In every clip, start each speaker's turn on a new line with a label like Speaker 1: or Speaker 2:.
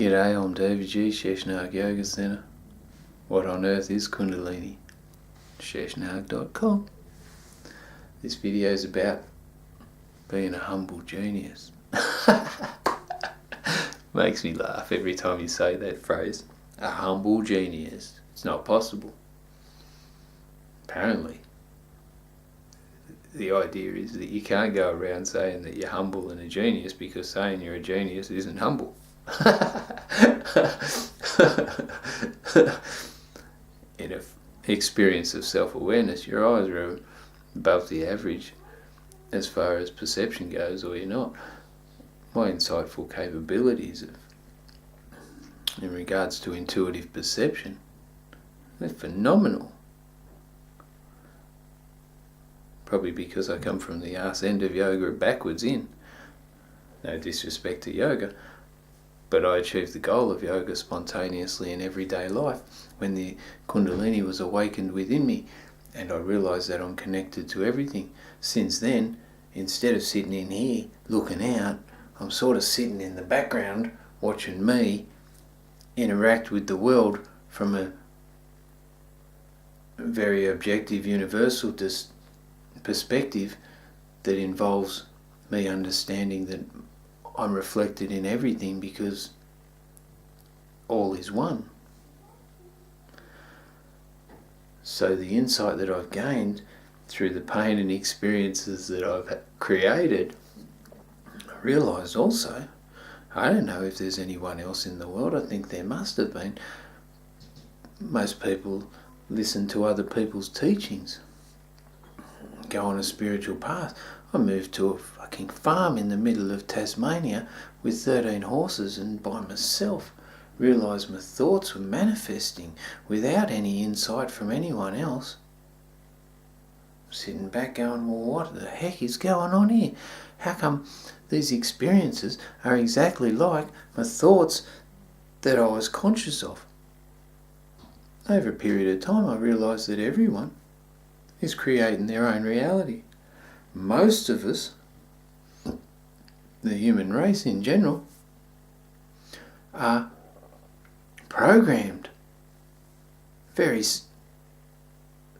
Speaker 1: G'day, omdevaji, Sheshnag Yoga Center. What on earth is Kundalini? Sheshnag.com. This video is about being a humble genius. Makes me laugh every time you say that phrase. A humble genius. It's not possible. Apparently. The idea is that you can't go around saying that you're humble and a genius because saying you're a genius isn't humble. In an experience of self-awareness, your eyes are above the average as far as perception goes, or you're not. My insightful capabilities in regards to intuitive perception, they're phenomenal. Probably because I come from the arse end of yoga backwards in. No disrespect to yoga, but I achieved the goal of yoga spontaneously in everyday life when the Kundalini was awakened within me, and I realised that I'm connected to everything. Since then, instead of sitting in here looking out, I'm sort of sitting in the background watching me interact with the world from a very objective, universal perspective that involves me understanding that I'm reflected in everything because all is one. So the insight that I've gained through the pain and experiences that I've created, I realised also, I don't know if there's anyone else in the world. I think there must have been. Most people listen to other people's teachings, go on a spiritual path. I moved to a fucking farm in the middle of Tasmania with 13 horses and by myself. Realised my thoughts were manifesting without any insight from anyone else. I'm sitting back going, well, what the heck is going on here? How come these experiences are exactly like my thoughts that I was conscious of? Over a period of time I realised that everyone is creating their own reality. Most of us, the human race in general, are programmed very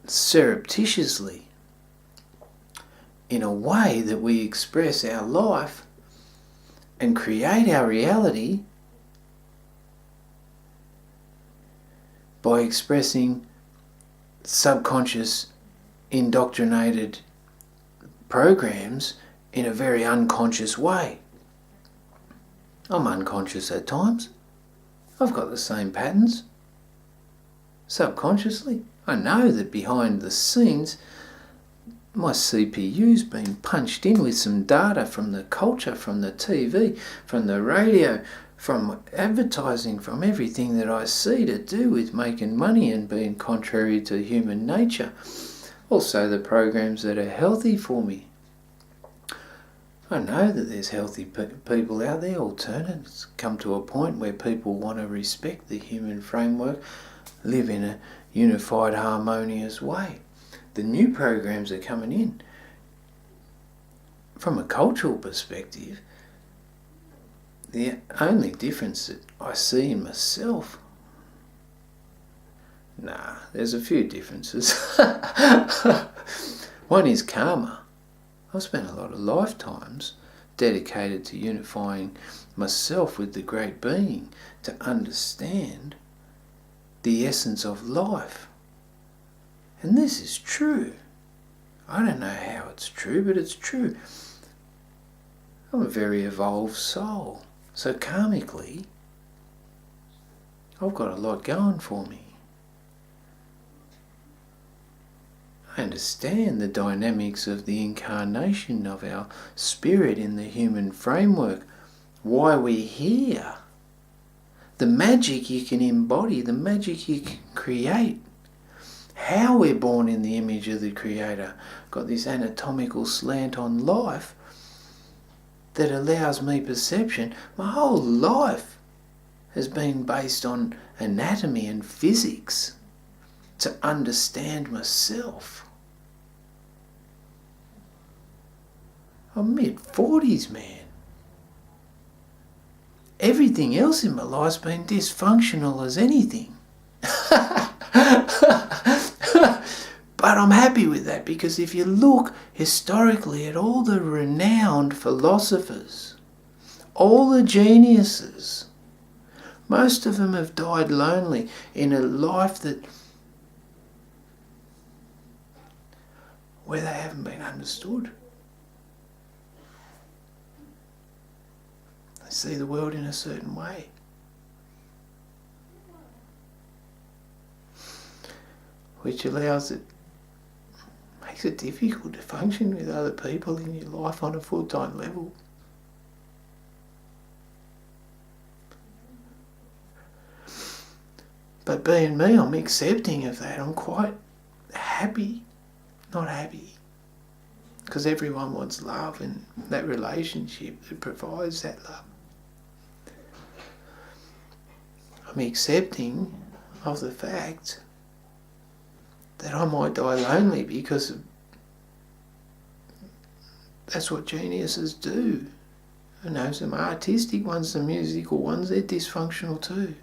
Speaker 1: surreptitiously in a way that we express our life and create our reality by expressing subconscious indoctrinated programs in a very unconscious way. I'm unconscious at times. I've got the same patterns. Subconsciously, I know that behind the scenes my CPU's been punched in with some data from the culture, from the TV, from the radio, from advertising, from everything that I see to do with making money and being contrary to human nature. Also the programs that are healthy for me. I know that there's healthy people out there, alternatives. Come to a point where people want to respect the human framework, live in a unified, harmonious way. The new programs are coming in. From a cultural perspective, the only difference that I see in myself, there's a few differences. One is karma. I've spent a lot of lifetimes dedicated to unifying myself with the great being to understand the essence of life. And this is true. I don't know how it's true, but it's true. I'm a very evolved soul. So karmically, I've got a lot going for me. I understand the dynamics of the incarnation of our spirit in the human framework, why we're here, the magic you can embody, the magic you can create, how we're born in the image of the Creator. Got this anatomical slant on life that allows me perception. My whole life has been based on anatomy and physics to understand myself. I'm mid-40s, man. everything else in my life's been dysfunctional as anything. But I'm happy with that, because if you look historically at all the renowned philosophers, all the geniuses, most of them have died lonely in a life where they haven't been understood. They see the world in a certain way. Which makes it difficult to function with other people in your life on a full-time level. But being me, I'm accepting of that. I'm quite happy, not happy, because everyone wants love and that relationship that provides that love. I'm accepting of the fact that I might die lonely, because that's what geniuses do. I know some artistic ones, some musical ones, they're dysfunctional too.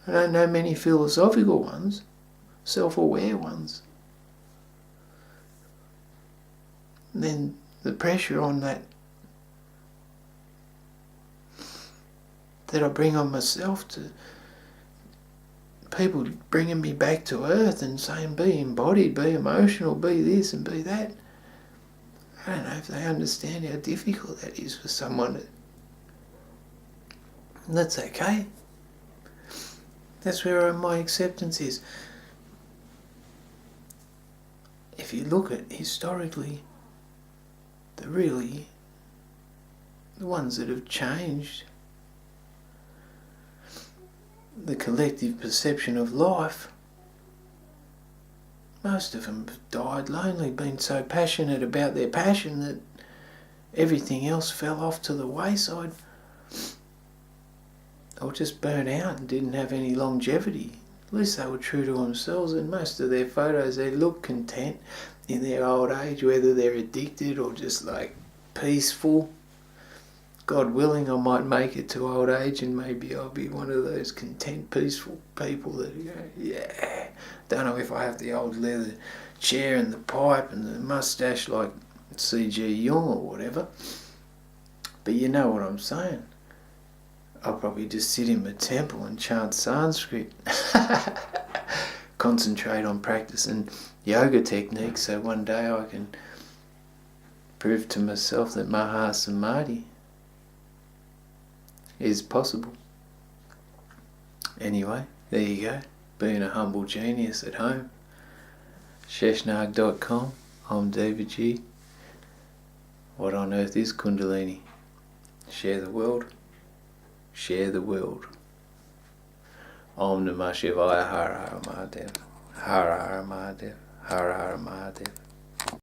Speaker 1: I don't know many philosophical ones, self-aware ones. And then the pressure on that I bring on myself, to people bringing me back to earth and saying be embodied, be emotional, be this and be that. I don't know if they understand how difficult that is for someone. And that's okay. That's where my acceptance is. If you look at historically, the ones that have changed the collective perception of life, most of them have died lonely, been so passionate about their passion that everything else fell off to the wayside, or just burnt out and didn't have any longevity. At least they were true to themselves, and most of their photos, they look content in their old age, whether they're addicted or just like peaceful. God willing, I might make it to old age and maybe I'll be one of those content, peaceful people that go, yeah, don't know if I have the old leather chair and the pipe and the moustache like C.G. Jung or whatever. But you know what I'm saying. I'll probably just sit in my temple and chant Sanskrit. Concentrate on practicing yoga techniques so one day I can prove to myself that Mahasamadhi is possible. Anyway, there you go. Being a humble genius at home. Sheshnag.com, omdevaji. What on earth is Kundalini? Share the world. Share the world. Om Namah Shivaya. Har Har Mahadev. Har Har Mahadev. Har Har Mahadev.